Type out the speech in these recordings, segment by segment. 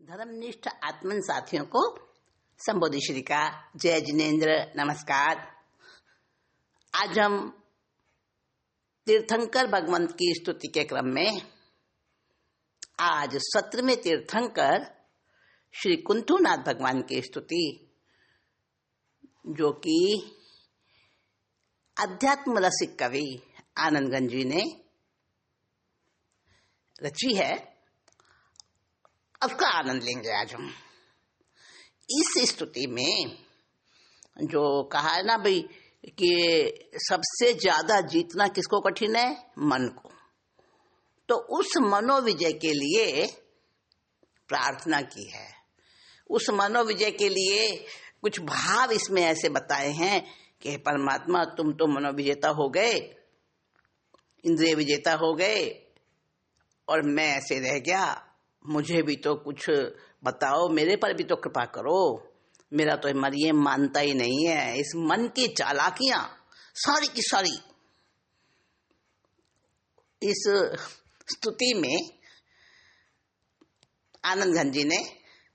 धर्मनिष्ठ आत्मन साथियों को संबोधि श्री का जय जिनेन्द्र नमस्कार। आज हम तीर्थंकर भगवंत की स्तुति के क्रम में आज 17वें तीर्थंकर श्री कुंथुनाथ भगवान की स्तुति, जो कि अध्यात्म रसिक कवि आनंदगंज जी ने रची है, उसका आनंद लेंगे आज हम। इस स्तुति में जो कहा है ना भाई कि सबसे ज्यादा जीतना किसको कठिन है? मन को। तो उस मनोविजय के लिए प्रार्थना की है। उस मनोविजय के लिए कुछ भाव इसमें ऐसे बताए हैं कि परमात्मा तुम तो मनोविजेता हो गए, इंद्रिय विजेता हो गए और मैं ऐसे रह गया, मुझे भी तो कुछ बताओ, मेरे पर भी तो कृपा करो। मेरा तो मन ये मानता ही नहीं है। इस मन की चालाकियां सारी की सारी इस स्तुति में आनंदगंज जी ने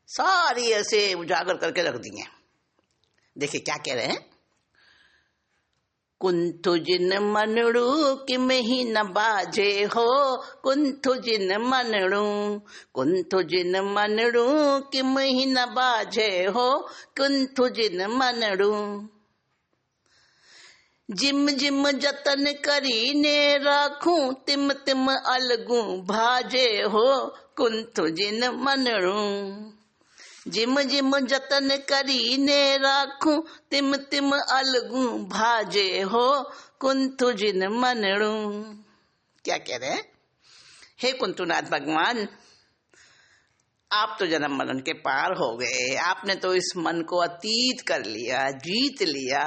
सारी ऐसे उजागर करके रख दी हैं। देखिए क्या कह रहे हैं। कुंथु जिन मनड़ू कि मही न बाजे हो, कुंथु जिन मनड़ू, कुंथु जिन मनड़ू कि मही न बाजे हो, कुंथु जिन मनड़ू। जिम जिम जतन करी ने राखूं, तिम तिम अलगू भाजे हो, कुंथु जिन मनड़ू। जिम जिम जतन करी ने राखूं, तिम तिम अलगू भाजे हो, कुंथु जिन मनड़ू। क्या कह रहे हैं? हे कुंथुनाथ भगवान, आप तो जन्म मरण के पार हो गए, आपने तो इस मन को अतीत कर लिया, जीत लिया,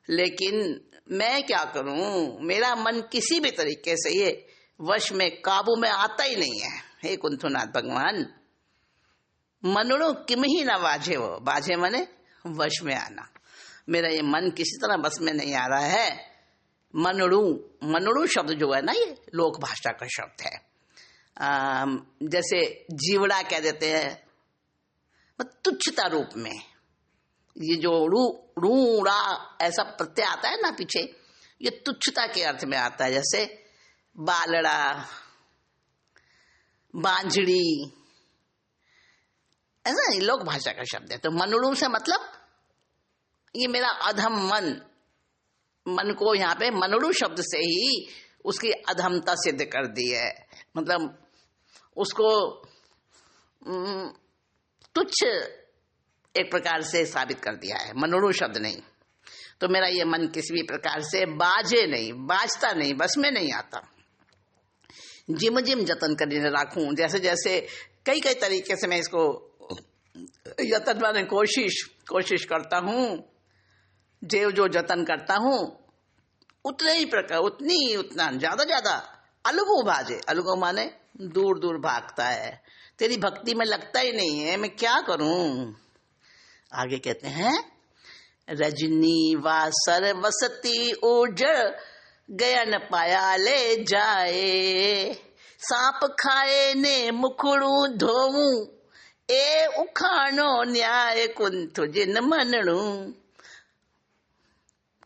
लेकिन मैं क्या करूं? मेरा मन किसी भी तरीके से ये वश में, काबू में आता ही नहीं है। हे कुंथुनाथ भगवान, मनड़ो किम ही ना बाझे हो, बाझे मने वश में आना। मेरा ये मन किसी तरह बस में नहीं आ रहा है। मनड़ू, मनड़ू शब्द जो है ना, ये लोक भाषा का शब्द है। जैसे जीवड़ा कह देते हैं तुच्छता रूप में। ये जो रूड़ा ऐसा प्रत्यय आता है ना पीछे, ये तुच्छता के अर्थ में आता है। जैसे बालड़ा, बांझड़ी, ऐसा नहीं, लोक भाषा का शब्द है। तो मनड़ू से मतलब ये मेरा अधम मन, मन को यहाँ पे मनड़ू शब्द से ही उसकी अधमता सिद्ध कर दी है। मतलब उसको तुच्छ एक प्रकार से साबित कर दिया है, मनड़ू शब्द नहीं। तो मेरा ये मन किसी भी प्रकार से बाजे नहीं, बाजता नहीं, बस में नहीं आता। जिम जिम जतन करने राखूं, जैसे जैसे कई कई तरीके से मैं इसको यतन माने कोशिश करता हूं, जो जतन करता हूं उतने ही प्रकार, उतना ज्यादा अलगू भाजे। अलगू माने दूर दूर भागता है, तेरी भक्ति में लगता ही नहीं है, मैं क्या करूं? आगे कहते हैं, रजनी वासर वसती ओजर गयन पाया ले जाए, सांप खाए ने मुखड़ू धोऊं, ए उखानो न्याय कुंथु जिन मनड़ू।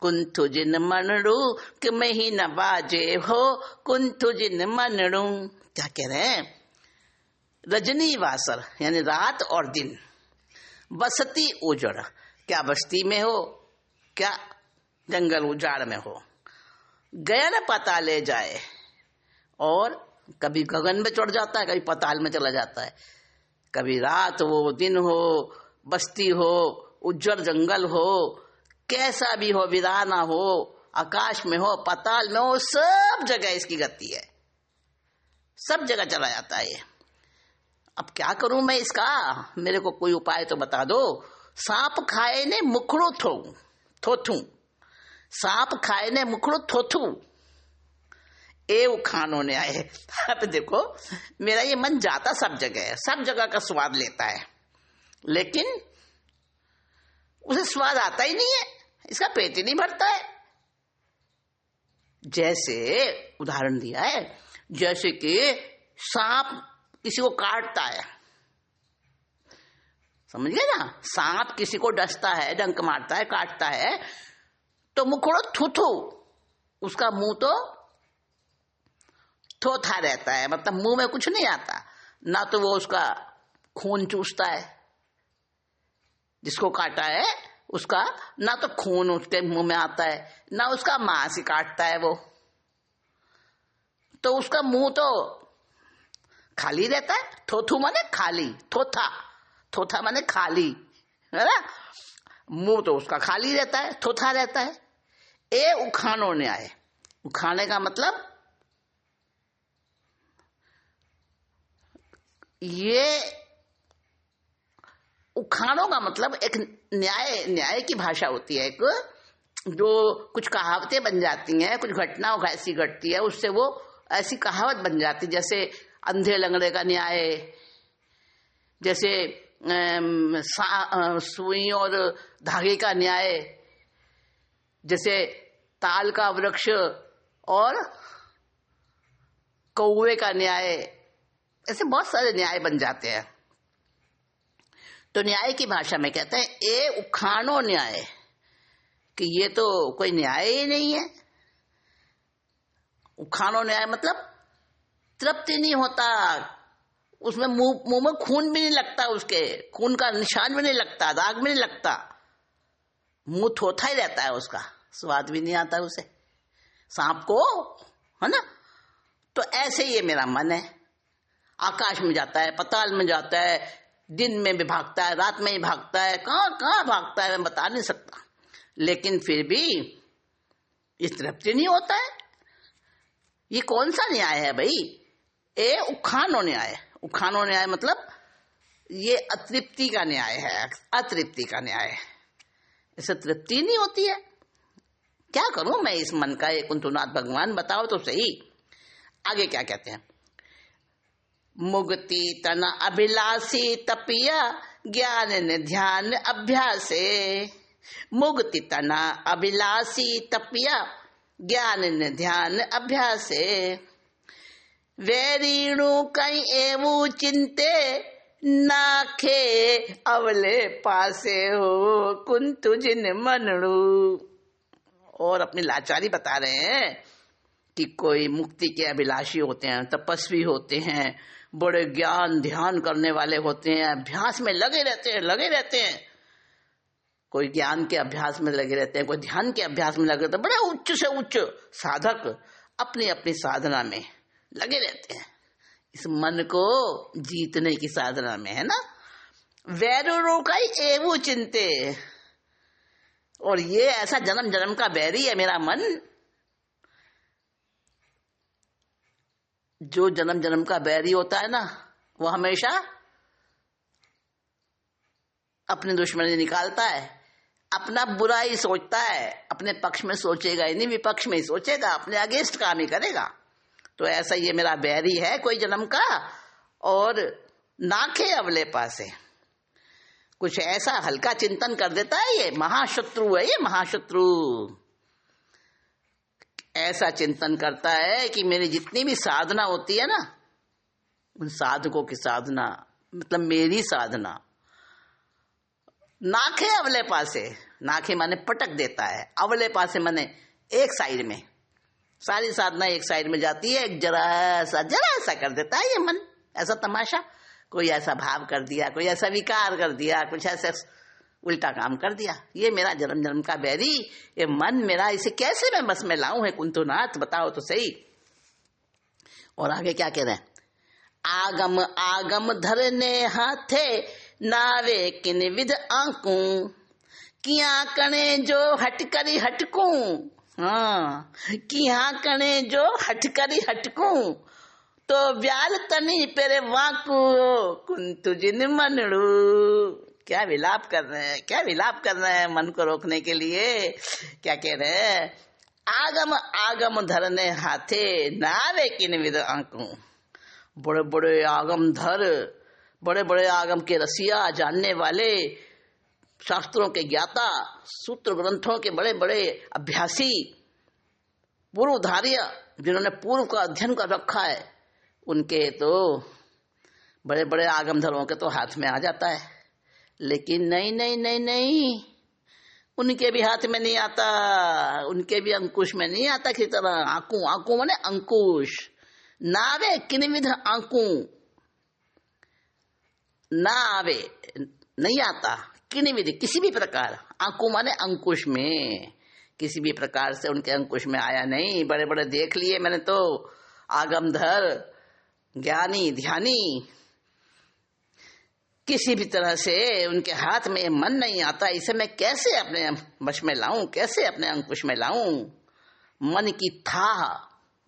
कुंथु जिन मनड़ू कि मही न बाजे हो, कुंथु जिन मनड़ू। क्या कह रहे हैं? रजनी वासर यानी रात और दिन, बसती उजड़, क्या बस्ती में हो, क्या जंगल उजाड़ में हो, गगन पता ले जाए, और कभी गगन में चढ़ जाता है, कभी पताल में चला जाता है। कभी रात हो, दिन हो, बस्ती हो, उज्जर जंगल हो, कैसा भी हो, वीराना हो, आकाश में हो, पताल में हो, सब जगह इसकी गति है, सब जगह चला जाता है ये। अब क्या करूं मैं इसका? मेरे को कोई उपाय तो बता दो। सांप खाए ने मुखड़ो थोथू, सांप खाए ने मुखड़ो थोथू, ए उखानों ने आए। अब देखो, मेरा ये मन जाता सब जगह है, सब जगह का स्वाद लेता है, लेकिन उसे स्वाद आता ही नहीं है, इसका पेट ही नहीं भरता है। जैसे उदाहरण दिया है, जैसे कि सांप किसी को काटता है, समझ गए ना। सांप किसी को डसता है, डंक मारता है, काटता है, तो मुंह खोलो, थू थू, उसका मुंह तो थोथा रहता है, मतलब मुंह में कुछ नहीं आता, ना तो वो उसका खून चूसता है, जिसको काटा है उसका ना तो खून उसके मुंह में आता है, ना उसका मांस ही काटता है वो, तो उसका मुंह तो खाली रहता है। थोथू माने खाली, थोथा, थोथा माने खाली, है ना। मुंह तो उसका खाली रहता है, थोथा रहता है। ए उखानो न्याय, उखाने का मतलब ये, उखानों का मतलब एक न्याय, न्याय की भाषा होती है एक, जो कुछ कहावतें बन जाती हैं, कुछ घटनाओं ऐसी घटती है, उससे वो ऐसी कहावत बन जाती, जैसे अंधे लंगड़े का न्याय, जैसे सुई और धागे का न्याय, जैसे ताल का वृक्ष और कौवे का न्याय, ऐसे बहुत सारे न्याय बन जाते हैं। तो न्याय की भाषा में कहते हैं ए उखानो न्याय, कि ये तो कोई न्याय ही नहीं है। उखानो न्याय मतलब तृप्ति नहीं होता, उसमें मुंह में खून भी नहीं लगता, उसके खून का निशान भी नहीं लगता, दाग भी नहीं लगता, मुंह थोथा ही रहता है, उसका स्वाद भी नहीं आता उसे, सांप को, है ना। तो ऐसे ही ये मेरा मन है, आकाश में जाता है, पताल में जाता है, दिन में भी भागता है, रात में ही भागता है, कहाँ कहाँ भागता है मैं बता नहीं सकता, लेकिन फिर भी ये तृप्ति नहीं होता है। ये कौन सा न्याय है भाई? ए उखानो न्याय, उखानो न्याय मतलब ये अतृप्ति का न्याय है, अतृप्ति का न्याय, इसे तृप्ति नहीं होती है। क्या करूं मैं इस मन का, ये कुंतुनाथ भगवान बताओ तो सही। आगे क्या कहते हैं, मुक्ति तन अभिलाषी तपिया ज्ञान ध्यान अभ्यासे, मुक्ति तना अभिलाषी तपिया ज्ञान ध्यान अभ्यासे, वैरीणु कई एवं चिंते नाखे अवले पासे हो कुंतु जिन मनड़ू। और अपनी लाचारी बता रहे हैं कि कोई मुक्ति के अभिलाषी होते हैं, तपस्वी होते हैं, बड़े ज्ञान ध्यान करने वाले होते हैं, अभ्यास में लगे रहते हैं, लगे रहते हैं। कोई ज्ञान के अभ्यास में लगे रहते हैं, कोई ध्यान के अभ्यास में लगे रहते हैं, बड़े उच्च से उच्च साधक अपनी अपनी साधना में लगे रहते हैं, इस मन को जीतने की साधना में, है ना। वैरो का एवं चिंते, और ये ऐसा जन्म जन्म का बैरी है मेरा मन, जो जन्म जन्म का बैरी होता है ना, वो हमेशा अपनी दुश्मनी निकालता है, अपना बुरा ही सोचता है, अपने पक्ष में सोचेगा ही नहीं, विपक्ष में ही सोचेगा, अपने अगेंस्ट काम ही करेगा। तो ऐसा ये मेरा बैरी है कोई जन्म का, और नाखे अवले पासे, कुछ ऐसा हल्का चिंतन कर देता है, ये महाशत्रु है, ये महाशत्रु ऐसा चिंतन करता है कि मेरी जितनी भी साधना होती है ना, उन साधकों की साधना मतलब मेरी साधना, नाखे अवले पासे, नाखे माने पटक देता है, अवले पासे माने एक साइड में, सारी साधना एक साइड में जाती है, एक जरा ऐसा कर देता है ये मन, ऐसा तमाशा, कोई ऐसा भाव कर दिया, कोई ऐसा विकार कर दिया, कुछ ऐसा उल्टा काम कर दिया। ये मेरा जन्म जन्म का बैरी, ये मन मेरा, इसे कैसे मैं बस में लाऊं है कुंतुनाथ, बताओ तो सही। और आगे क्या कह रहे हैं, आगम आगम धरने हाथे नावे किन विध आंकू, किया कने जो हटकरी हटकू, हाँ किया कने जो हटकरी हटकू, तो व्याल तनी पेरे वाकू कुंतु जिन मनड़ू। क्या विलाप कर रहे हैं, क्या विलाप कर रहे हैं मन को रोकने के लिए। क्या कह रहे हैं, आगम आगम धरने हाथे नावे किन विद आंकू, बड़े बड़े आगम धर, बड़े बड़े आगम के रसिया, जानने वाले, शास्त्रों के ज्ञाता, सूत्र ग्रंथों के बड़े बड़े अभ्यासी, पूर्वधार्य, जिन्होंने पूर्व का अध्ययन कर रखा है, उनके तो बड़े बड़े आगमधरों के तो हाथ में आ जाता है, लेकिन नहीं नहीं नहीं नहीं, उनके भी हाथ में नहीं आता, उनके भी अंकुश में नहीं आता किसी तरह। आंकू, आंकू माने अंकुश, नावे किन्विध आंकू, ना आवे नहीं आता, किन्विध किसी भी प्रकार, आंकू माने अंकुश में, किसी भी प्रकार से उनके अंकुश में आया नहीं। बड़े बड़े देख लिए मैंने तो, आगमधर, ज्ञानी, ध्यानी, किसी भी तरह से उनके हाथ में मन नहीं आता। इसे मैं कैसे अपने वश में लाऊं, कैसे अपने अंकुश में लाऊं? मन की थाह,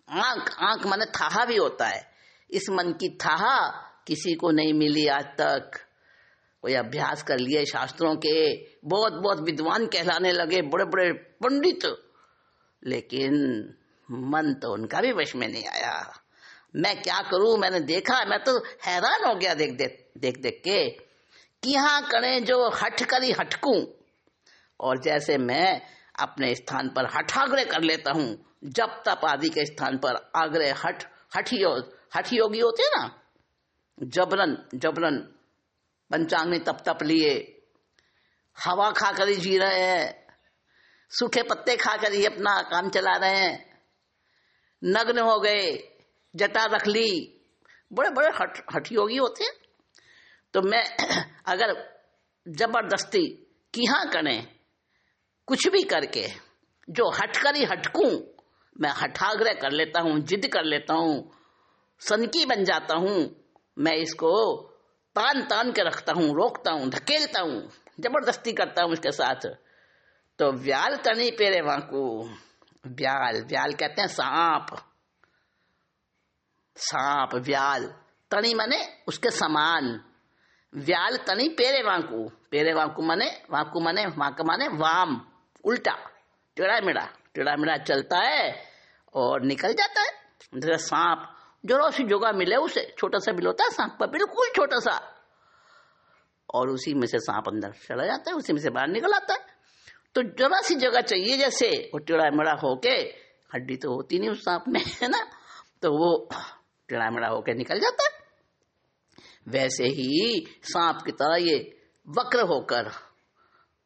आंख, आंख माने थाह भी होता है, इस मन की थाह किसी को नहीं मिली आज तक। कोई अभ्यास कर लिए शास्त्रों के, बहुत बहुत विद्वान कहलाने लगे, बड़े बड़े पंडित, लेकिन मन तो उनका भी वश में नहीं आया। मैं क्या करूं, मैंने देखा, मैं तो हैरान हो गया देख देख के कि हाँ करें जो हठ करी हटकूं, और जैसे मैं अपने स्थान पर हठाग्रह कर लेता हूं, जप तप आदि के स्थान पर आग्रह, हठ योगी होते ना, जबरन जबरन पंचांग तप लिए, हवा खा कर ही जी रहे हैं, सूखे पत्ते खा कर ही अपना काम चला रहे हैं, नग्न हो गए, जटा रख ली, बड़े बड़े हठ योगी होते हैं। तो मैं अगर जबरदस्ती कि हाँ करें कुछ भी करके, जो हट कर ही हटकूं, मैं हठाग्रह कर लेता हूं, जिद कर लेता हूं, सनकी बन जाता हूं, मैं इसको तान तान के रखता हूं, रोकता हूं, धकेलता हूं, जबरदस्ती करता हूं इसके साथ। तो व्याल तनी पेरे वाकू, व्याल, व्याल कहते हैं सांप, सांप व्याल, तनी माने उसके समान, व्याल तनी पेरे वाकू, पेरे वाकू माने, वाकू माने, वाक माने वाम, उल्टा, टेढ़ा मेढ़ा चलता है और निकल जाता है। जैसे सांप, जरा सी जगह मिले उसे, छोटा सा बिल होता है सांप का, बिल्कुल छोटा सा, और उसी में से सांप अंदर चला जाता है, उसी में से बाहर निकल आता है। तो जरा सी जगह चाहिए, जैसे वो टेढ़ा मेढ़ा होके, हड्डी तो होती नहीं उस सांप में, है ना, तो वो टेढ़ा मेढ़ा होके निकल जाता है। वैसे ही सांप की तरह ये वक्र होकर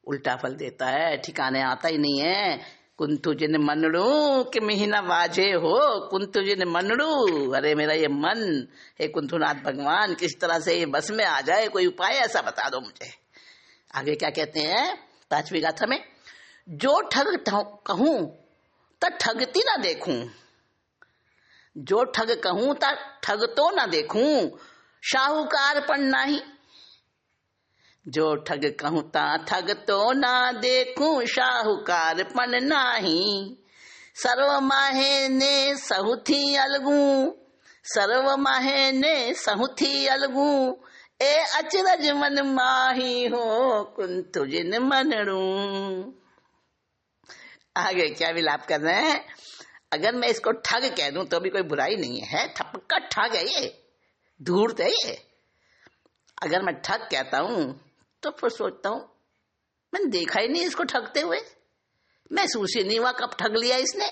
उल्टा फल देता है, ठिकाने आता ही नहीं है। कुंतु जिन मनड़ू कि महीना वाजे हो, कुंतु जिन मनड़ू, अरे मेरा ये मन, हे कुंतुनाथ भगवान, किस तरह से ये बस में आ जाए, कोई उपाय ऐसा बता दो मुझे। आगे क्या कहते हैं 5वीं गाथा में, जो ठग कहूं त ठगती ना देखूं, जो ठग कहूं त ठग तो ना देखूं, शाहूकार पण नाही, जो ठग कहूं ता ठग तो ना देखूं, शाहूकार पण नाही, सर्व माहे ने सहुथी अलगू, सर्व माहे ने सहुथी अलगू, ए अचरज मन माही हो, कुंतु जिन मनड़ू। आगे क्या विलाप कर रहे हैं, अगर मैं इसको ठग कह दूं तो भी कोई बुराई नहीं है, ठपका ठग है ये, धूर्त है ये। अगर मैं ठग कहता हूं तो फिर सोचता हूं मैंने देखा ही नहीं इसको ठगते हुए, महसूस ही नहीं हुआ कब ठग लिया इसने,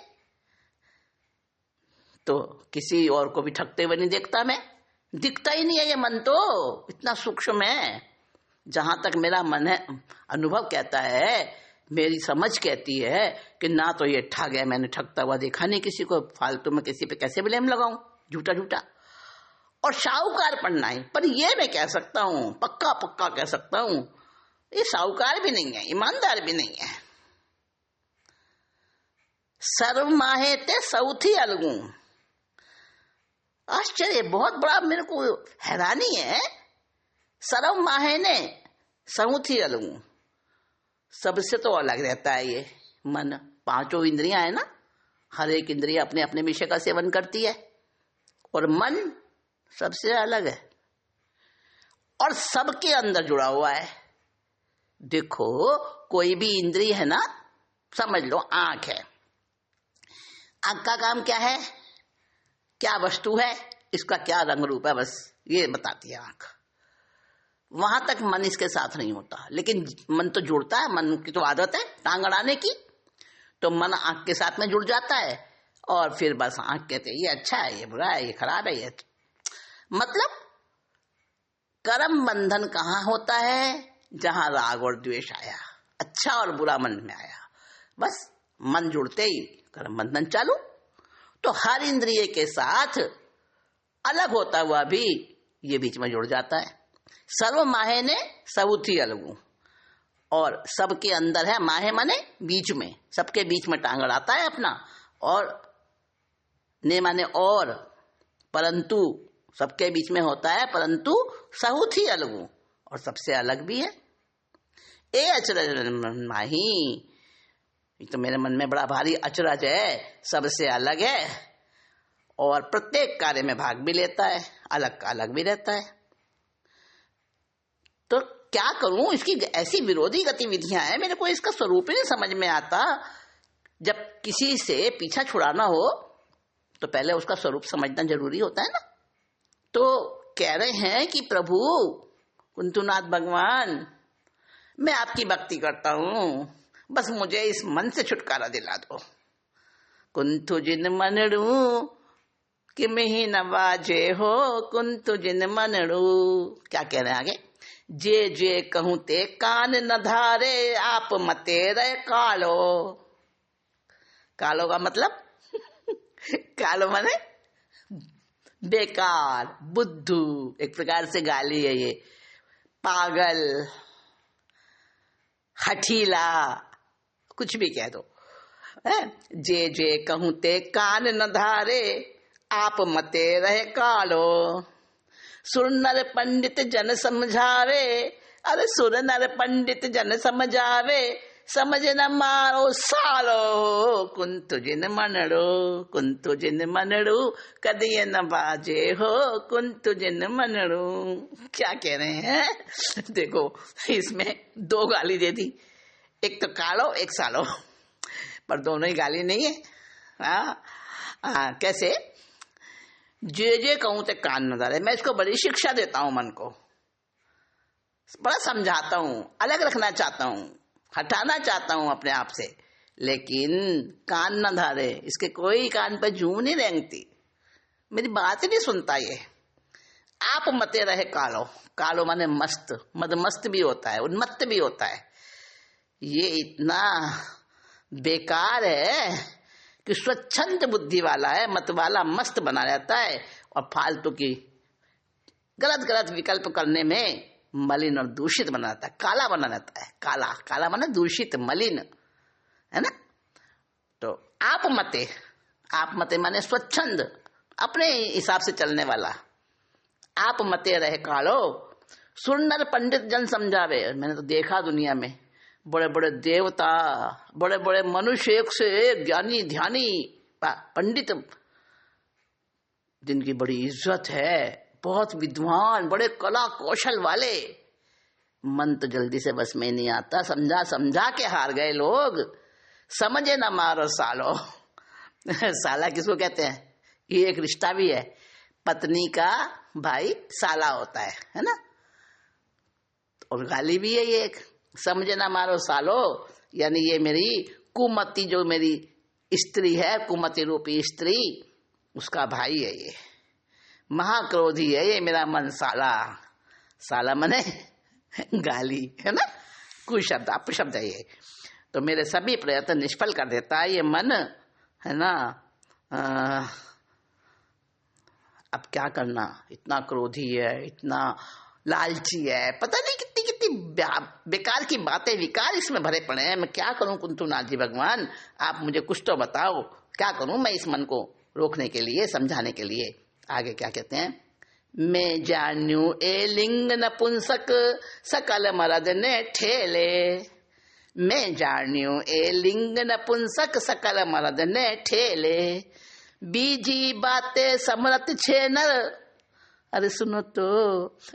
तो किसी और को भी ठगते हुए नहीं देखता मैं, दिखता ही नहीं है ये मन, तो इतना सूक्ष्म है। जहां तक मेरा मन है, अनुभव कहता है, मेरी समझ कहती है कि ना तो ये ठग है, मैंने ठगता हुआ देखा नहीं किसी को, फालतू में किसी पे कैसे ब्लेम लगाऊं, झूठा झूठा, और साहूकार पढ़ना है। पर ये मैं कह सकता हूं, पक्का पक्का कह सकता हूं, ये साहूकार भी नहीं है, ईमानदार भी नहीं है। सर्व माहे ते सौथी अलगू, आश्चर्य, बहुत बड़ा मेरे को हैरानी है। सर्व माहे ने सौथी अलगू, सबसे तो अलग रहता है ये मन। 5 इंद्रियां है ना, हर एक इंद्रिय अपने अपने विषय का सेवन करती है, और मन सबसे अलग है और सबके अंदर जुड़ा हुआ है। देखो कोई भी इंद्रिय है ना, समझ लो आंख है, आंख का काम क्या है, क्या वस्तु है, इसका क्या रंग रूप है, बस ये बताती है आंख। वहां तक मन इसके साथ नहीं होता, लेकिन मन तो जुड़ता है, मन की तो आदत है टांग अड़ाने की, तो मन आंख के साथ में जुड़ जाता है, और फिर बस आंख कहते हैं ये अच्छा है, ये बुरा है, ये खराब है, ये मतलब कर्म बंधन कहाँ होता है, जहां राग और द्वेष आया, अच्छा और बुरा मन में आया, बस मन जुड़ते ही कर्म बंधन चालू। तो हर इंद्रिय के साथ अलग होता हुआ भी ये बीच में जुड़ जाता है। सर्व माहे ने सबुथी अलगू, और सबके अंदर है, माहे माने बीच में, सबके बीच में टांग अड़ाता है अपना, और ने माने और, परंतु सबके बीच में होता है, परंतु सहुत ही अलगू, और सबसे अलग भी है। ए अचरज माही, तो मेरे मन में बड़ा भारी अचरज है, सबसे अलग है, और प्रत्येक कार्य में भाग भी लेता है, अलग का अलग भी रहता है। तो क्या करूं, इसकी ऐसी विरोधी गतिविधियां हैं, मेरे को इसका स्वरूप ही नहीं समझ में आता। जब किसी से पीछा छुड़ाना हो तो पहले उसका स्वरूप समझना जरूरी होता है ना। तो कह रहे हैं कि प्रभु कुंतुनाथ भगवान, मैं आपकी भक्ति करता हूं, बस मुझे इस मन से छुटकारा दिला दो। कुंतु जिन मनड़ू कि में ही न बाजे हो, कुंतु जिन मनड़ू। क्या कह रहे हैं आगे, जे जे कहूं ते कान न धारे, आप मते रहे कालो। कालो का मतलब कालो माने बेकार, बुद्धू, एक प्रकार से गाली है ये, पागल, हठीला, कुछ भी कह दो। जे जे कहूं ते कान न धारे, आप मते रहे कालो। सुर नर पंडित जन समझावे, अरे सुर नर पंडित जन समझावे, समझ न मारो सालो। कुंतु जिन मनड़ो, कुंतु जिन मनड़ू, कदिए न बाजे हो, कुंतु जिन मनड़ू। क्या कह रहे हैं देखो, इसमें दो गाली दे दी, एक तो कालो एक सालो, पर दोनों ही गाली नहीं है। कैसे, जे जे कहूं ते कान न धारे। मैं इसको बड़ी शिक्षा देता हूं, मन को बड़ा समझाता हूं, अलग रखना चाहता हूं, हटाना चाहता हूं अपने आप से, लेकिन कान न धारे, इसके कोई कान पर जूं नहीं रेंगती, मेरी बात ही नहीं सुनता ये। आप मते रहे कालो, कालो माने मस्त, मदमस्त भी होता है, उन्मत्त भी होता है। ये इतना बेकार है कि स्वच्छंद बुद्धि वाला है, मत वाला मस्त बना रहता है, और फालतू की गलत गलत विकल्प करने में मलिन और दूषित बना रहता है, काला बना रहता है। काला, काला माने दूषित, मलिन, है ना। तो आप मते माने स्वच्छंद, अपने हिसाब से चलने वाला। आप मते रहे कालो, सुर नर पंडित जन समझावे। मैंने तो देखा दुनिया में बड़े बड़े देवता, बड़े बड़े मनुष्य, एक से एक ज्ञानी ध्यानी पंडित, जिनकी बड़ी इज्जत है, बहुत विद्वान, बड़े कला कौशल वाले, मन तो जल्दी से बस में नहीं आता, समझा समझा के हार गए लोग। समझे ना मारो सालो। साला किसको कहते हैं, ये एक रिश्ता भी है, पत्नी का भाई साला होता है ना, और गाली भी है ये एक। समझे ना मारो सालो, यानी ये मेरी कुमति, जो मेरी स्त्री है, कुमति रूपी स्त्री, उसका भाई है ये, महाक्रोधी है ये मेरा मन। साला, साला मने गाली, है ना, कुशब्द, अपशब्द है ये। तो मेरे सभी प्रयत्न निष्फल कर देता है ये मन, है ना। अब क्या करना, इतना क्रोधी है, इतना लालची है, पता नहीं कितनी कितनी बेकार की बातें, विकार इसमें भरे पड़े हैं। मैं क्या करूं कुंतुनाथ जी भगवान, आप मुझे कुछ तो बताओ, क्या करूं मैं इस मन को रोकने के लिए, समझाने के लिए। आगे क्या कहते हैं, मैं जान्यू ए लिंग नपुंसक, सकल मरद ने ठेले। मैं जान्यू ए लिंग नपुंसक, सकल मरद ने ठेले। बीजी बातें समरथ छे नर, अरे सुनो तो,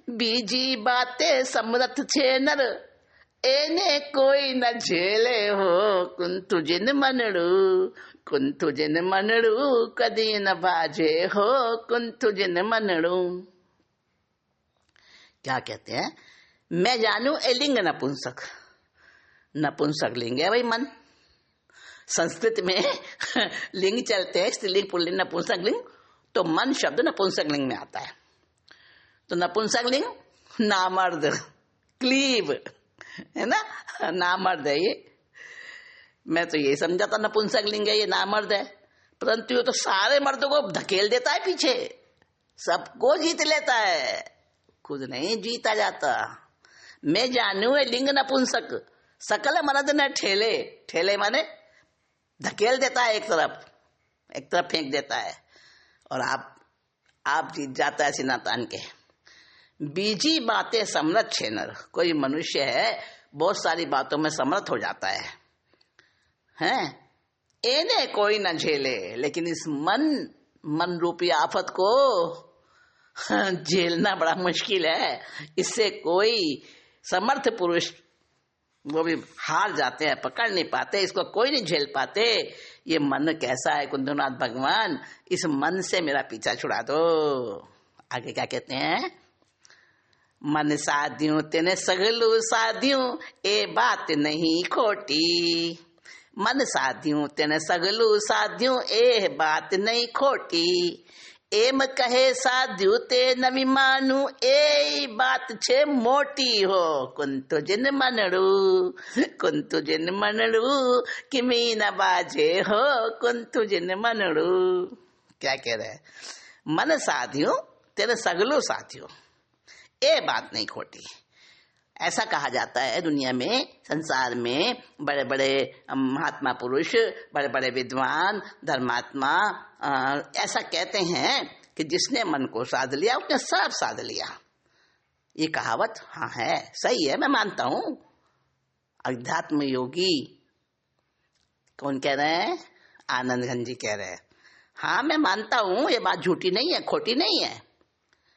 बीजी बातें समरथ छे नर, एने कोई न झेले हो। कुंतु जिन मनड़ू, कुंतु जिन मनड़ू, कदी न बाजे हो, कुंतु जिन मनड़ू। क्या कहते हैं, मैं जानू ए लिंग नपुंसक, नपुंसक लिंग है भाई मन। संस्कृत में लिंग चलते हैं, स्त्रीलिंग, पुल्लिंग, नपुंसक लिंग, तो मन शब्द नपुंसक लिंग में आता है। तो नपुंसक लिंग नामर्द, क्लीब, है ना, नामर्द है ये। मैं तो ये समझा था नपुंसक लिंग है, ये नामर्द है, परंतु ये तो सारे मर्दों को धकेल देता है पीछे, सबको जीत लेता है, खुद नहीं जीता जाता। मैं जानू है लिंग नपुंसक, सकल मर्द न ठेले, ठेले माने धकेल देता है, एक तरफ फेंक देता है, और आप जीत जाता है सीना तान के। बीजी बातें समर्थ छेनर, कोई मनुष्य है बहुत सारी बातों में समर्थ हो जाता है, हैं इन्हें कोई न झेले, लेकिन इस मन रूपी आफत को झेलना बड़ा मुश्किल है। इससे कोई समर्थ पुरुष वो भी हार जाते हैं, पकड़ नहीं पाते, इसको कोई नहीं झेल पाते। ये मन कैसा है कुंदनाथ भगवान, इस मन से मेरा पीछा छुड़ा दो। आगे क्या कहते हैं, मन साध्यूं तेने सगलू साध्यूं, ए बात नहीं खोटी। मन साध्यूं तेने सगलू साध्यूं, ए बात नहीं खोटी। एम कहे साध्यु ते नवी मानू, ए बात छे मोटी हो। कुंतु जिन मनड़ू किमी न बाजे हो, कुंतु जिन मनड़ू। क्या कह रहे हैं, मन साधियो तेरे सगलो साथियो, ए बात नहीं खोटी। ऐसा कहा जाता है दुनिया में, संसार में बड़े बड़े महात्मा पुरुष, बड़े बड़े विद्वान धर्मात्मा ऐसा कहते हैं कि जिसने मन को साध लिया उसने सब साध लिया। ये कहावत हाँ है, सही है, मैं मानता हूँ। अध्यात्म योगी कौन कह रहे हैं, आनंद घन जी कह रहे हैं। हाँ मैं मानता हूँ, ये बात झूठी नहीं है, खोटी नहीं है,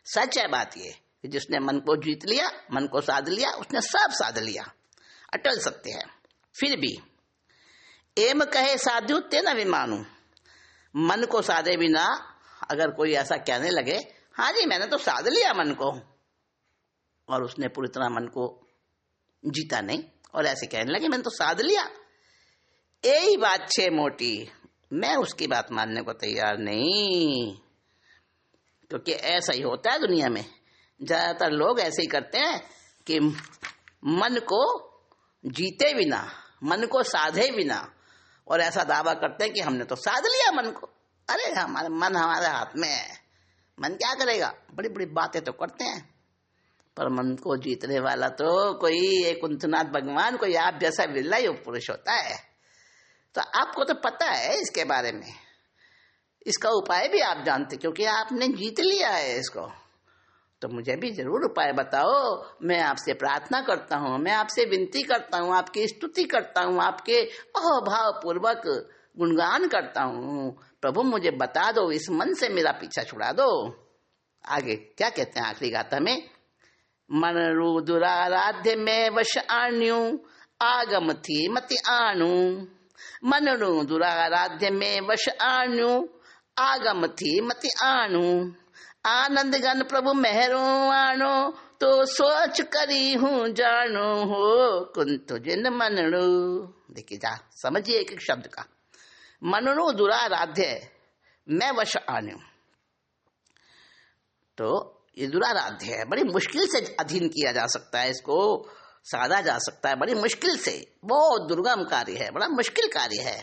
सच है बात ये। जिसने मन को जीत लिया, मन को साध लिया, उसने सब साध लिया, अटल सत्य है। फिर भी एम कहे साधु ते न विमानू, मन को साधे बिना अगर कोई ऐसा कहने लगे, हाँ जी मैंने तो साध लिया मन को, और उसने पूरी तरह मन को जीता नहीं, और ऐसे कहने लगे मैंने तो साध लिया, यही बात छे मोटी, मैं उसकी बात मानने को तैयार नहीं। क्योंकि ऐसा ही होता है दुनिया में, ज्यादातर लोग ऐसे ही करते हैं कि मन को जीते बिना, मन को साधे बिना, और ऐसा दावा करते हैं कि हमने तो साध लिया मन को। अरे हमारे मन हमारे हाथ में है, मन क्या करेगा, बड़ी बड़ी बातें तो करते हैं, पर मन को जीतने वाला तो कोई एक कुंतनाथ भगवान, कोई आप जैसा विरला ही पुरुष होता है। तो आपको तो पता है इसके बारे में, इसका उपाय भी आप जानते, क्योंकि आपने जीत लिया है इसको। तो मुझे भी जरूर उपाय बताओ। मैं आपसे प्रार्थना करता हूँ, मैं आपसे विनती करता हूँ, आपकी स्तुति करता हूँ, आपके अहोभाव पूर्वक गुणगान करता हूँ। प्रभु मुझे बता दो, इस मन से मेरा पीछा छुड़ा दो। आगे क्या कहते हैं आखिरी गाथा में, मन रू दुराराध्य में वश आण्यू, आगम थी मति आणु। मन रू दुराराध्य में वश आण्यू, आगम थी मति आणु। आनंद घन प्रभु मेहरो आनो, तो सोच करी हूँ जानो हो, कुंतु जिन मनणु। देखिए जा समझिए एक एक शब्द का, मनणु दुराराध्य मैं वश आन्यू, तो ये दुराराध्य है, बड़ी मुश्किल से अधीन किया जा सकता है, इसको साधा जा सकता है बड़ी मुश्किल से, बहुत दुर्गम कार्य है, बड़ा मुश्किल कार्य है।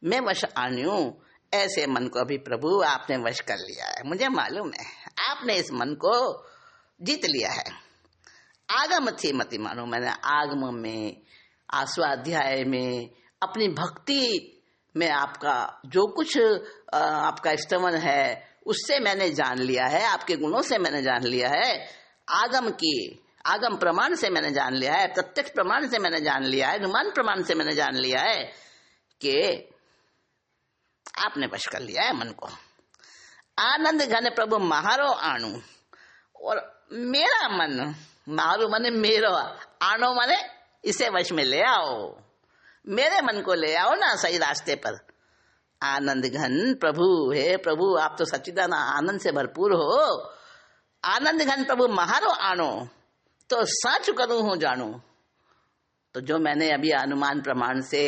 मैं वश आन्यू, ऐसे मन को अभी प्रभु आपने वश कर लिया है, मुझे मालूम है आपने इस मन को जीत लिया है। आगम थी मति मानो, मैंने आगम में, आस्वाध्याय में, अपनी भक्ति में आपका जो कुछ आपका स्तवन है उससे मैंने जान लिया है, आपके गुणों से मैंने जान लिया है, आगम प्रमाण से मैंने जान लिया है, प्रत्यक्ष प्रमाण से मैंने जान लिया है, अनुमान प्रमाण से मैंने जान लिया है कि आपने वश कर लिया है मन को। आनंद घन प्रभु महारो आणु, और मेरा मन, मारो माने मेरो, आनो माने इसे वश में ले आओ, मेरे मन को ले आओ ना सही रास्ते पर। आनंद घन प्रभु, हे प्रभु आप तो सच्चिदानंद आनंद से भरपूर हो। आनंद घन प्रभु महारो आनो, तो सच करूं हूं जानू। तो जो मैंने अभी अनुमान प्रमाण से,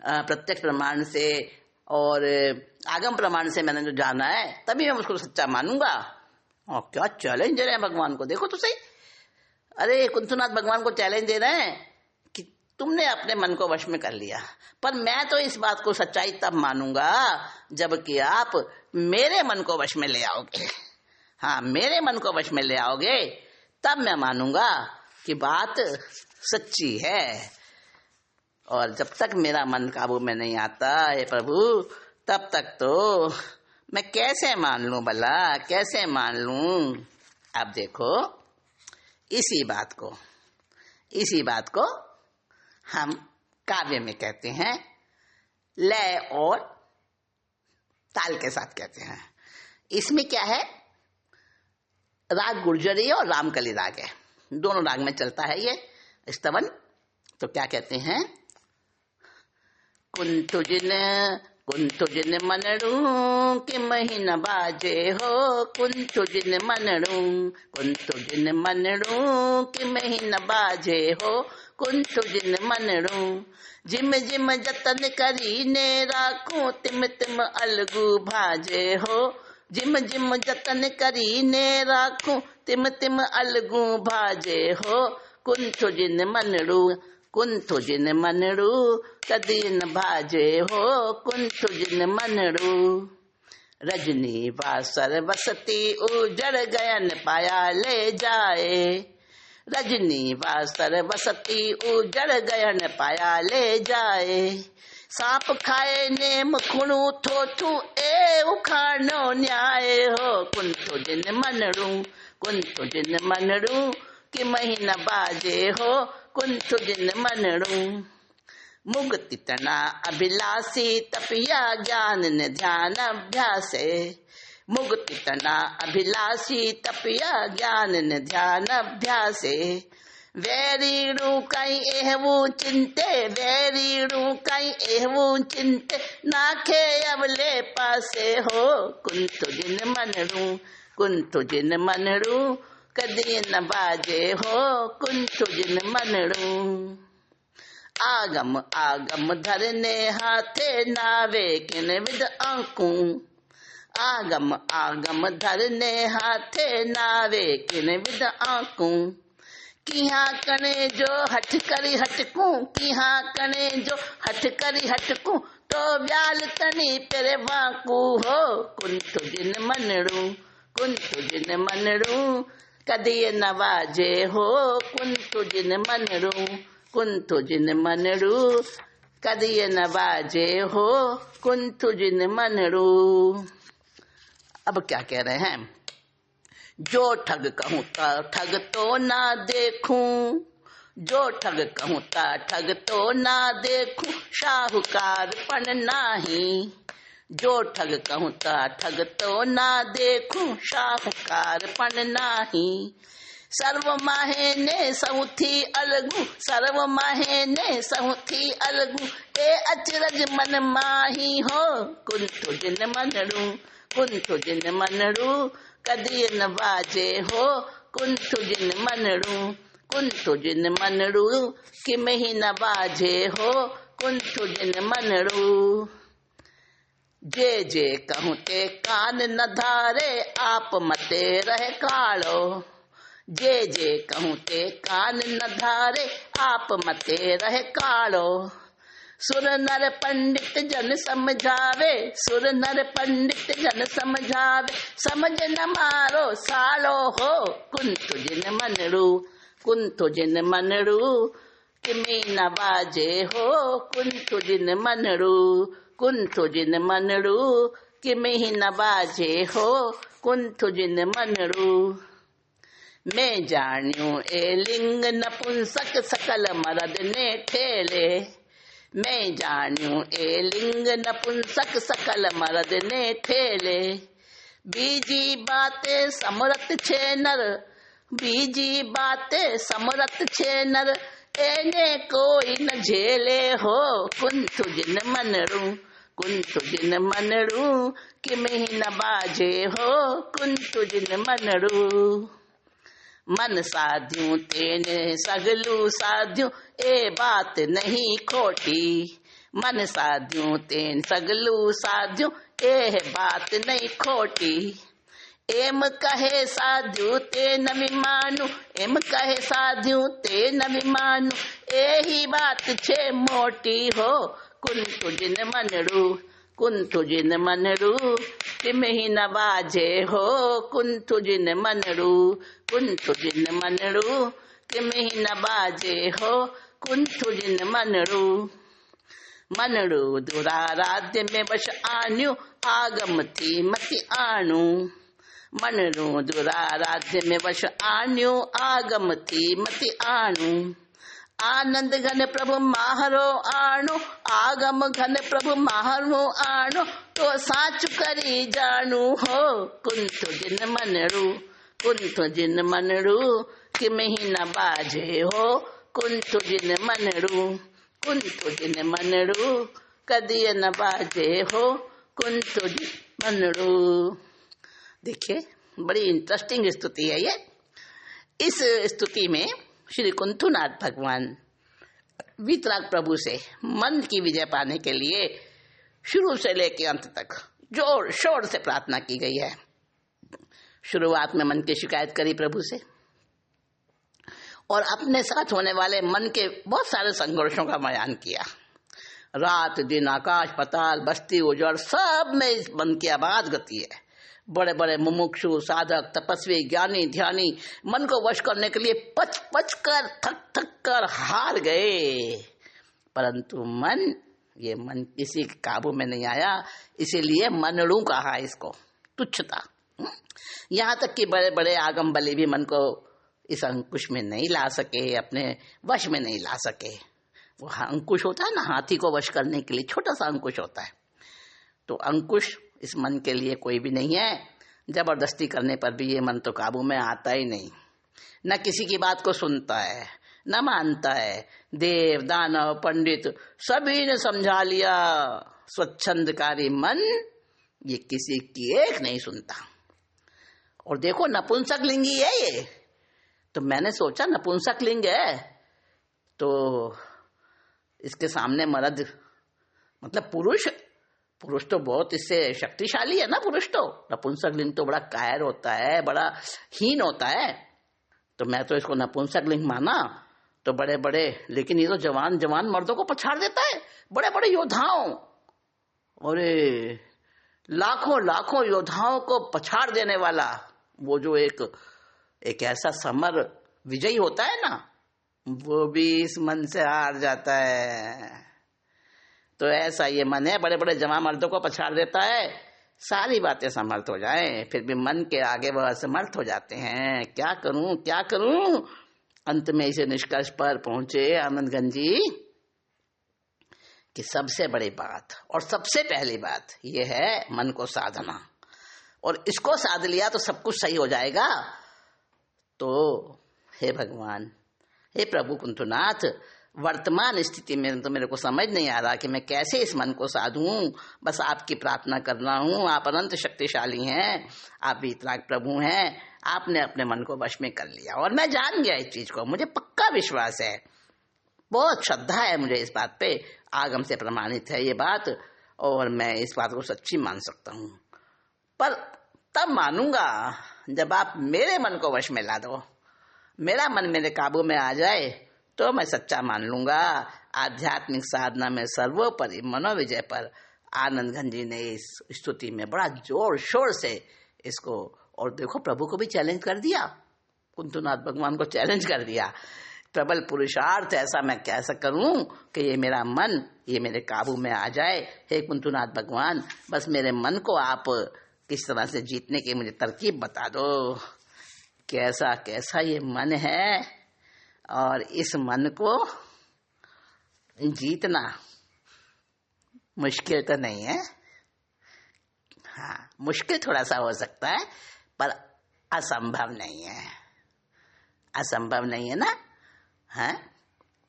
प्रत्यक्ष प्रमाण से और आगम प्रमाण से मैंने जो जाना है, तभी मैं उसको सच्चा मानूंगा। और क्या चैलेंज दे रहे हैं भगवान को, देखो तो सही। अरे कुंतनाथ भगवान को चैलेंज दे रहे हैं तुमने अपने मन को वश में कर लिया, पर मैं तो इस बात को सच्चाई तब मानूंगा जबकि आप मेरे मन को वश में ले आओगे। हाँ, मेरे मन को वश में ले आओगे तब मैं मानूंगा कि बात सच्ची है। और जब तक मेरा मन काबू में नहीं आता हे प्रभु, तब तक तो मैं कैसे मान लूं भला, कैसे मान लूं। अब देखो, इसी बात को हम काव्य में कहते हैं लय और ताल के साथ कहते हैं। इसमें क्या है, राग गुर्जरी और रामकली राग है, दोनों राग में चलता है ये स्तवन। तो क्या कहते हैं, कुंतु जिन मनड़ू के महीना बाजे हो, कुंतु जिन मनड़ू के महीना बाजे हो, कुंतु जिन मनड़ू। जिम जिम जतन करी ने राखूं, तिम तिम अलगू भाजे हो, जिम जिम जतन करी ने राखूं, तिम तिम अलगू भाजे हो, कुंतु जिन मनड़ू कदी न भाजे हो, कुंतु जिन मनड़ू। रजनी वासर बसती उजड़ गयन पाया ले जाए, रजनी वासर बसती उजड़ गयन पाया ले जाए। सांप खाए ने मुखुणु थोथू ए उखाड़ो न्याय हो, कुंतु जिन मनड़ू कि महीना बाजे हो, कुंतु जिन मनड़ू। मुक्ति तना अभिलाषी तपिया ज्ञान न ध्यान अभ्यासे, मुक्ति तना अभिलाषी तपिया ज्ञान न ध्यान अभ्यासे। वैरीणु कई एहवू चिंते, वैरीणु कई एहवू चिंते, नाखे अवले पासे हो, कुंतु जिन मनड़ू कदी न बाजे हो, कुंतु जिन मनड़ू। आगम धरने हाथे नावे किन विद आंकू, आगम धरने हाथे नावे किन विद आंकू। किहा कने जो हठ करी हटकूं, किहा कने जो हठ करी हटकूं, तो ब्याल तनी तेरे वाकू हो, कुंतु जिन मनड़ू कदी न बाजे हो, कुंतु जिन मनड़ू कदी न बाजे हो, कुंतु जिन मनड़ू। अब क्या कह रहे हैं, जो ठग कहूं ता ठग तो ना देखूं, जो ठग कहूं ता ठग तो ना देखूं, शाहूकार पण नाही। जो ठग कहूं ता ठग तो ना देखूं, शाहूकार पण नाही। सर्व माहे ने सहुथी अलगू, सर्व माहे ने सहुथी अलगू, ए अचरज मन माही हो, कुंतु जिन मनड़ू कदी न बाजे हो, कुंतु जिन मनड़ू कि मही न बाजे हो, कुंतु जिन मनड़ू। जे कहूं ते कान न धारे, आप मते रहे कालो, जे कहूं ते कान न धारे, आप मते रहे कालो। सुर नर पंडित जन समझावे, सुर नर पंडित जन समझावे, समझ न मारो सालो हो, कुंतु जिन मनड़ू किमी न बाजे हो, कुंतु जिन मनड़ू किमी न बाजे हो, कुंतु जिन मनड़ू। मैं जान्यूं ए लिंग नपुंसक सकल मरद ने ठेले, मैं जान्यूं ए लिंग नपुंसक सकल मरद ने ठेले। बीजी बातें समरत छे नर, बीजी बातें समरत छे नर, एने कोई न झेले हो, कुंतु जिन मनड़ू कि मही न बाजे हो, कुंतु जिन मनड़ू। मन साध्यूं तेने सगलू साध्यूं, ए बात नहीं खोटी, मन साध्यूं तेन सगलू साध्यूं, ए बात नहीं खोटी। एम कहे साधु ते न विमानु, एम कहे साधु ते न विमानु, यही बात छे मोटी हो कुंतु जिन मनरू, कुंतु जिन मनरू तिम ही न बाजे हो कुंतु जिन मनरू, कुंतु जिन मनरू तिम ही न बाजे हो कुंतु जिन मनरू। मनरू दुराराध्य में वश आन्यु आगम थी मति आणु, मनरू दुराराध्य में वश आन्यु आगम थी मति आणु। आनंद घन प्रभु माहरो आणु, आगम घन प्रभु माहरो आणु, तो साच करी जानू हो कुंतु जिन मनरू, कुंतु जिन मनरू किम ही न बाजे हो कुंतु जिन मनरू, कुंतु जिन मनरू कदिय न बाजे हो कुंतु जिन मनरू। देखिए बड़ी इंटरेस्टिंग स्तुति है ये। इस स्तुति में श्री कुंथुनाथ भगवान वीतराग प्रभु से मन की विजय पाने के लिए शुरू से लेकर अंत तक जोर शोर से प्रार्थना की गई है। शुरुआत में मन की शिकायत करी प्रभु से और अपने साथ होने वाले मन के बहुत सारे संघर्षों का बयान किया। रात दिन आकाश पताल बस्ती उजड़ सब में इस मन की आवाज गति है। बड़े बड़े मुमुक्षु साधक तपस्वी ज्ञानी ध्यानी मन को वश करने के लिए पच पच कर थक थक कर हार गए, परंतु ये मन किसी के काबू में नहीं आया। इसीलिए मनड़ू कहा इसको, तुच्छता। यहाँ तक कि बड़े बड़े आगम बलि भी मन को इस अंकुश में नहीं ला सके, अपने वश में नहीं ला सके। वो अंकुश होता है ना, हाथी को वश करने के लिए छोटा सा अंकुश होता है, तो अंकुश इस मन के लिए कोई भी नहीं है। जबरदस्ती करने पर भी ये मन तो काबू में आता ही नहीं, न किसी की बात को सुनता है न मानता है। देव दानव पंडित सभी ने समझा लिया, स्वच्छंदकारी मन ये किसी की एक नहीं सुनता। और देखो नपुंसक लिंगी है ये, तो मैंने सोचा नपुंसक लिंग है तो इसके सामने मर्द मतलब पुरुष तो बहुत इससे शक्तिशाली है ना। पुरुष तो नपुंसक लिंग तो बड़ा कायर होता है, बड़ा हीन होता है, तो मैं तो इसको नपुंसक लिंग माना। तो बड़े बड़े, लेकिन ये तो जवान जवान मर्दों को पछाड़ देता है, बड़े बड़े योद्धाओं, और लाखों लाखों योद्धाओं को पछाड़ देने वाला वो जो एक ऐसा समर विजयी होता है ना, वो भी इस मन से हार जाता है। तो ऐसा ये मन है, बड़े बड़े जवान मर्दों को पछाड़ देता है, सारी बातें समर्थ हो जाएं, फिर भी मन के आगे वह असमर्थ हो जाते हैं। क्या करूं क्या करूं। अंत में इसे निष्कर्ष पर पहुंचे आनंदगंज जी कि सबसे बड़ी बात और सबसे पहली बात यह है मन को साधना, और इसको साध लिया तो सब कुछ सही हो जाएगा। तो हे भगवान, हे प्रभु कुंथुनाथ, वर्तमान स्थिति में तो मेरे को समझ नहीं आ रहा कि मैं कैसे इस मन को साधूं। बस आपकी प्रार्थना कर रहा हूं। आप अनंत शक्तिशाली हैं, आप वीतराग प्रभु हैं, आपने अपने मन को वश में कर लिया और मैं जान गया इस चीज को। मुझे पक्का विश्वास है, बहुत श्रद्धा है मुझे इस बात पे, आगम से प्रमाणित है ये बात, और मैं इस बात को सच्ची मान सकता हूँ। पर तब मानूंगा जब आप मेरे मन को वश में ला दो, मेरा मन मेरे काबू में आ जाए, तो मैं सच्चा मान लूंगा। आध्यात्मिक साधना में सर्वोपरि मनोविजय पर आनंदगंज जी ने इस स्तुति में बड़ा जोर शोर से इसको, और देखो प्रभु को भी चैलेंज कर दिया, कुंथुनाथ भगवान को चैलेंज कर दिया। प्रबल पुरुषार्थ ऐसा मैं कैसा करूं कि ये मेरा मन ये मेरे काबू में आ जाए। हे कुंथुनाथ भगवान, बस मेरे मन को आप किस तरह से जीतने की मुझे तरकीब बता दो। कैसा कैसा ये मन है, और इस मन को जीतना मुश्किल तो नहीं है। हाँ, मुश्किल थोड़ा सा हो सकता है, पर असंभव नहीं है। असंभव नहीं है ना। हाँ,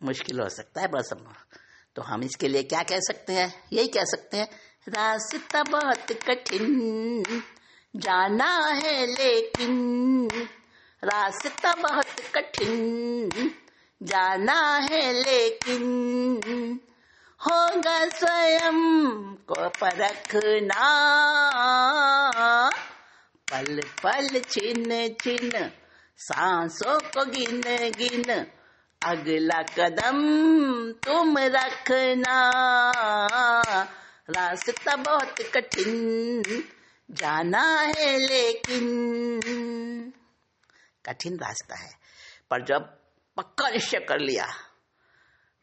मुश्किल हो सकता है पर असंभव। तो हम इसके लिए क्या कह सकते हैं, यही कह सकते हैं, रास्ता बहुत कठिन जाना है लेकिन, रास्ता बहुत कठिन जाना है लेकिन, होगा स्वयं को परखना, पल पल छिन छिन सांसों को गिन गिन, अगला कदम तुम रखना, रास्ता बहुत कठिन जाना है लेकिन। कठिन रास्ता है, पर जब पक्का निश्चय कर लिया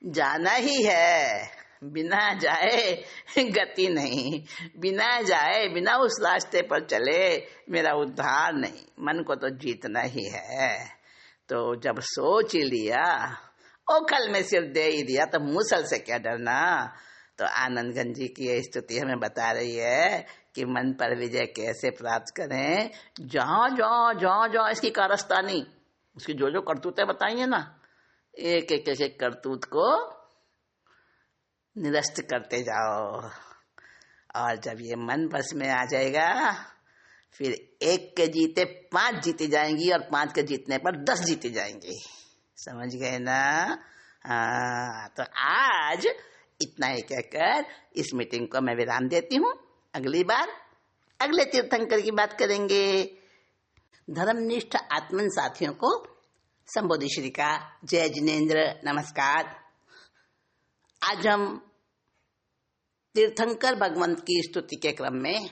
जाना ही है, बिना जाए गति नहीं, बिना जाए बिना उस रास्ते पर चले मेरा उद्धार नहीं, मन को तो जीतना ही है। तो जब सोच ही लिया, ओखल में सिर दे ही दिया, तो मूसल से क्या डरना। तो आनंदगंज जी की ये स्तुति हमें बता रही है कि मन पर विजय कैसे प्राप्त करें। जहाँ जहाँ जहाँ जहाँ इसकी कारस्तानी, उसकी जो जो करतूतें बताई है ना, एक एक एक एक करतूत को निरस्त करते जाओ। और जब ये मन बस में आ जाएगा, फिर 1 के जीते 5 जीती जाएंगी, और 5 के जीतने पर 10 जीती जाएंगी। समझ गए ना? तो आज इतना ही कहकर इस मीटिंग को मैं विराम देती हूँ। अगली बार अगले तीर्थंकर की बात करेंगे। धर्मनिष्ठ आत्मन साथियों को संबोधि श्री का जय जिनेन्द्र, नमस्कार। आज हम तीर्थंकर भगवंत की स्तुति के क्रम में